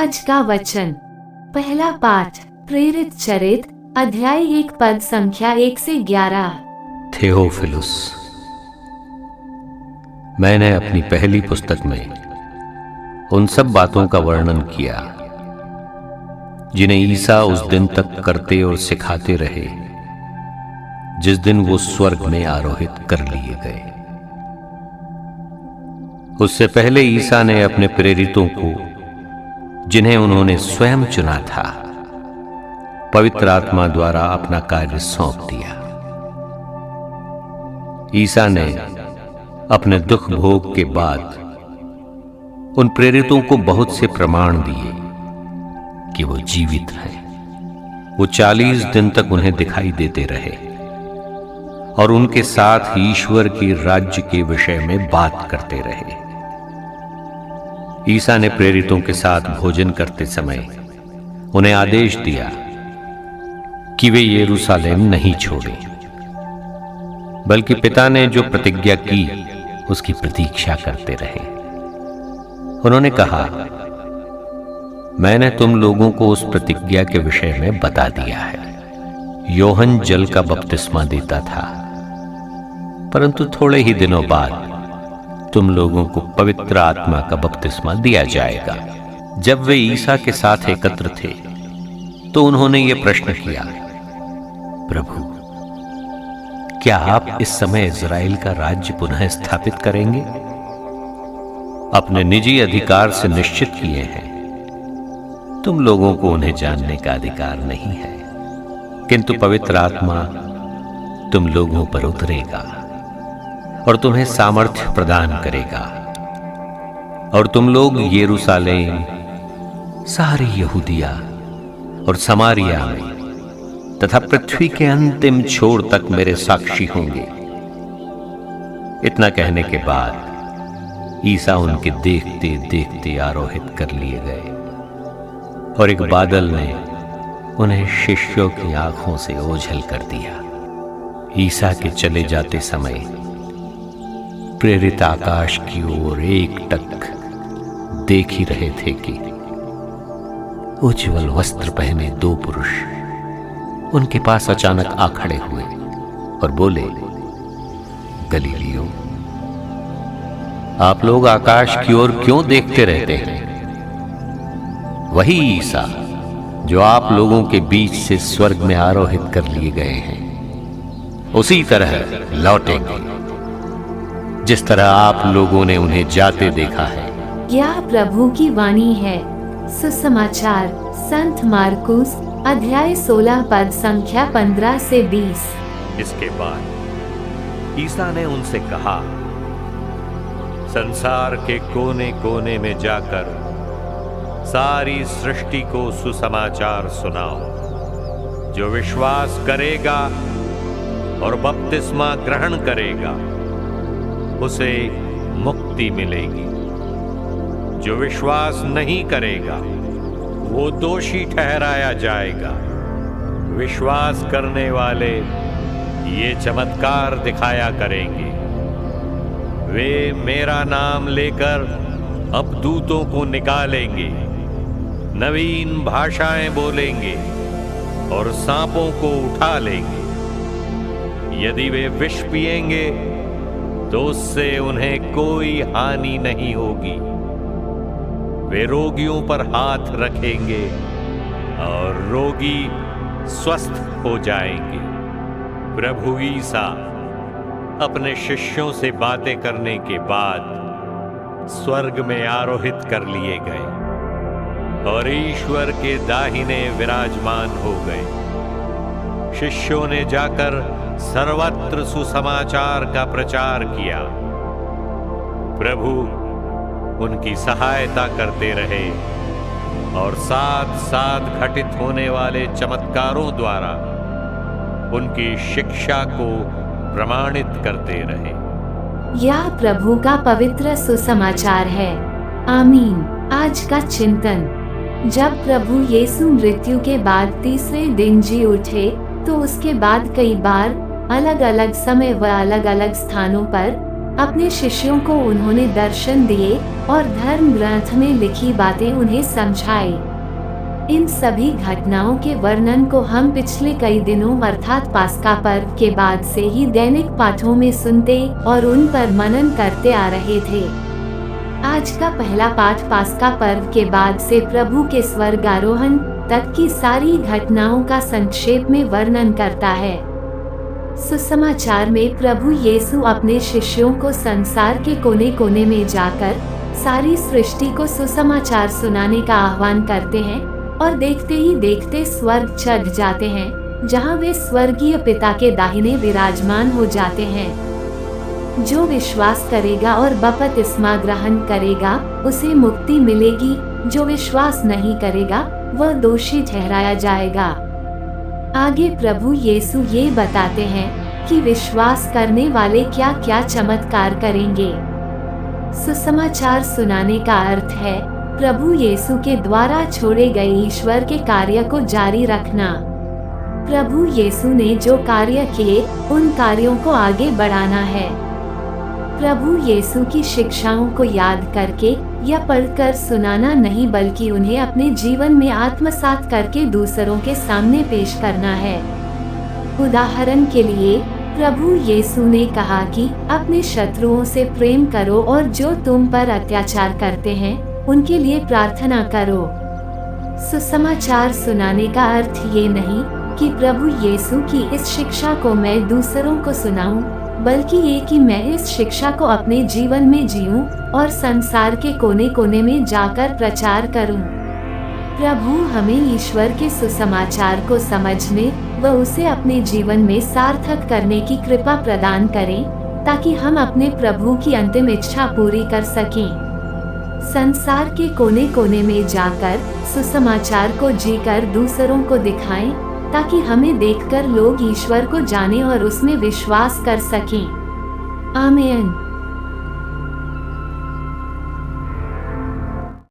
आज का वचन। पहला पाठ प्रेरित चरित अध्याय 1 पद संख्या 1 से 11। थियोफिलुस, मैंने अपनी पहली पुस्तक में उन सब बातों का वर्णन किया जिन्हें ईसा उस दिन तक करते और सिखाते रहे जिस दिन वो स्वर्ग में आरोहित कर लिए गए। उससे पहले ईसा ने अपने प्रेरितों को, जिन्हें उन्होंने स्वयं चुना था, पवित्र आत्मा द्वारा अपना कार्य सौंप दिया। ईसा ने अपने दुख भोग के बाद उन प्रेरितों को बहुत से प्रमाण दिए कि वो जीवित हैं। वो 40 दिन तक उन्हें दिखाई देते रहे और उनके साथ ईश्वर के राज्य के विषय में बात करते रहे। ईसा ने प्रेरितों के साथ भोजन करते समय उन्हें आदेश दिया कि वे यरूशलेम नहीं छोड़ें, बल्कि पिता ने जो प्रतिज्ञा की उसकी प्रतीक्षा करते रहे। उन्होंने कहा, मैंने तुम लोगों को उस प्रतिज्ञा के विषय में बता दिया है। योहन जल का बपतिस्मा देता था, परंतु थोड़े ही दिनों बाद तुम लोगों को पवित्र आत्मा का बपतिस्मा दिया जाएगा। जब वे ईसा के साथ एकत्र थे तो उन्होंने ये प्रश्न किया, प्रभु, क्या आप इस समय इज़राइल का राज्य पुनः स्थापित करेंगे? अपने निजी अधिकार से निश्चित किए हैं। तुम लोगों को उन्हें जानने का अधिकार नहीं है, किंतु पवित्र आत्मा तुम लोगों पर उतरेगा और तुम्हें सामर्थ्य प्रदान करेगा, और तुम लोग यरूशलेम, सारी यहूदिया और समारिया में तथा पृथ्वी के अंतिम छोर तक मेरे साक्षी होंगे। इतना कहने के बाद ईसा उनके देखते देखते आरोहित कर लिए गए और एक बादल ने उन्हें शिष्यों की आंखों से ओझल कर दिया। ईसा के चले जाते समय प्रेरित आकाश की ओर एकटक देख ही रहे थे कि उज्ज्वल वस्त्र पहने 2 पुरुष उनके पास अचानक आ खड़े हुए और बोले, गलीलियों, आप लोग आकाश की ओर क्यों देखते रहते हैं? वही ईसा जो आप लोगों के बीच से स्वर्ग में आरोहित कर लिए गए हैं, उसी तरह लौटेंगे जिस तरह आप लोगों ने उन्हें जाते देखा है। यह प्रभु की वाणी है। सुसमाचार संत मार्कुस अध्याय 16 पद संख्या 15 से 20। इसके बाद ईसा ने उनसे कहा, संसार के कोने कोने में जाकर सारी सृष्टि को सुसमाचार सुनाओ। जो विश्वास करेगा और बपतिस्मा ग्रहण करेगा उसे मुक्ति मिलेगी। जो विश्वास नहीं करेगा वो दोषी ठहराया जाएगा। विश्वास करने वाले ये चमत्कार दिखाया करेंगे। वे मेरा नाम लेकर अबदूतों को निकालेंगे, नवीन भाषाएं बोलेंगे और सांपों को उठा लेंगे। यदि वे विष पिएंगे तो उससे उन्हें कोई हानि नहीं होगी। वे रोगियों पर हाथ रखेंगे और रोगी स्वस्थ हो जाएंगे। प्रभु ईसा अपने शिष्यों से बातें करने के बाद स्वर्ग में आरोहित कर लिए गए और ईश्वर के दाहिने विराजमान हो गए। शिष्यों ने जाकर सर्वत्र सुसमाचार का प्रचार किया। प्रभु उनकी सहायता करते रहे और साथ साथ घटित होने वाले चमत्कारों द्वारा उनकी शिक्षा को प्रमाणित करते रहे। यह प्रभु का पवित्र सुसमाचार है। आमीन। आज का चिंतन। जब प्रभु यीशु मृत्यु के बाद तीसरे दिन जी उठे तो उसके बाद कई बार अलग अलग समय व अलग अलग स्थानों पर अपने शिष्यों को उन्होंने दर्शन दिए और धर्म ग्रंथ में लिखी बातें उन्हें समझाई। इन सभी घटनाओं के वर्णन को हम पिछले कई दिनों अर्थात पास्का पर्व के बाद से ही दैनिक पाठों में सुनते और उन पर मनन करते आ रहे थे। आज का पहला पाठ पास्का पर्व के बाद से प्रभु के स्वर्गारोहण तक की सारी घटनाओं का संक्षेप में वर्णन करता है। सुसमाचार में प्रभु यीशु अपने शिष्यों को संसार के कोने कोने में जाकर सारी सृष्टि को सुसमाचार सुनाने का आह्वान करते हैं और देखते ही देखते स्वर्ग चढ़ जाते हैं, जहां वे स्वर्गीय पिता के दाहिने विराजमान हो जाते हैं। जो विश्वास करेगा और बपतिस्मा ग्रहण करेगा उसे मुक्ति मिलेगी, जो विश्वास नहीं करेगा वह दोषी ठहराया जाएगा। आगे प्रभु यीशु ये बताते हैं कि विश्वास करने वाले क्या क्या चमत्कार करेंगे। सुसमाचार सुनाने का अर्थ है प्रभु यीशु के द्वारा छोड़े गए ईश्वर के कार्य को जारी रखना। प्रभु यीशु ने जो कार्य किए उन कार्यों को आगे बढ़ाना है। प्रभु यीशु की शिक्षाओं को याद करके या पढ़कर सुनाना नहीं, बल्कि उन्हें अपने जीवन में आत्मसात करके दूसरों के सामने पेश करना है। उदाहरण के लिए प्रभु यीशु ने कहा कि अपने शत्रुओं से प्रेम करो और जो तुम पर अत्याचार करते हैं उनके लिए प्रार्थना करो। सुसमाचार सुनाने का अर्थ ये नहीं कि प्रभु यीशु की इस शिक्षा को मैं दूसरों को सुनाऊं, बल्कि ये कि मैं इस शिक्षा को अपने जीवन में जीऊं और संसार के कोने कोने में जाकर प्रचार करूं। प्रभु हमें ईश्वर के सुसमाचार को समझने व उसे अपने जीवन में सार्थक करने की कृपा प्रदान करें, ताकि हम अपने प्रभु की अंतिम इच्छा पूरी कर सकें। संसार के कोने कोने में जाकर सुसमाचार को जीकर दूसरों को दिखाएं, ताकि हमें देखकर लोग ईश्वर को जाने और उसमें विश्वास कर सकें। आमीन।